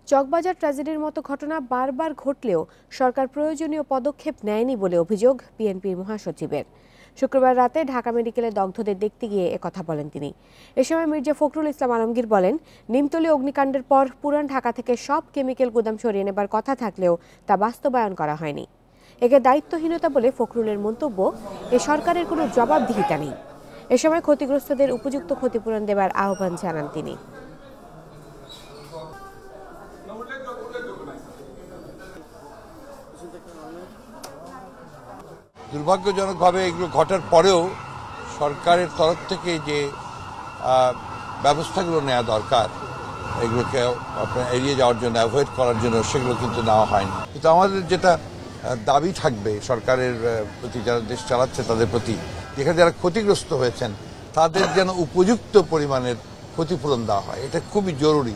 চকবাজার ট্র্যাজেডির মতো ঘটনা বারবার ঘটলেও সরকার প্রয়োজনীয় পদক্ষেপ নেয়নি বলে অভিযোগ বিএনপির মহাসচিবের। শুক্রবার রাতে ঢাকা মেডিকেলে দগ্ধদের দেখতে গিয়ে একথা বলেন তিনি। এ সময় মির্জা ফখরুল ইসলাম আলমগীর বলেন, নিমতলী অগ্নিকাণ্ডের পর পুরান ঢাকা থেকে সব কেমিক্যাল গুদাম সরিয়ে নেবার কথা থাকলেও তা বাস্তবায়ন করা হয়নি। একে দায়িত্বহীনতা বলে ফখরুলের মন্তব্য, এ সরকারের কোনো জবাবদিহিতা নেই। এ সময় ক্ষতিগ্রস্তদের উপযুক্ত ক্ষতিপূরণ দেবার আহ্বান জানান তিনি। দুর্ভাগ্যজনকভাবে এগুলো ঘটার পরেও সরকারের তরফ থেকে যে ব্যবস্থাগুলো নেওয়া দরকার, এগুলোকে আপনার এড়িয়ে যাওয়ার জন্য, অ্যাভয়েড করার জন্য, সেগুলো কিন্তু নেওয়া হয়নি। কিন্তু আমাদের যেটা দাবি থাকবে সরকারের প্রতি, যারা দেশ চালাচ্ছে তাদের প্রতি, যেখানে যারা ক্ষতিগ্রস্ত হয়েছেন তাদের যেন উপযুক্ত পরিমাণের ক্ষতিপূরণ দেওয়া হয়, এটা খুবই জরুরি।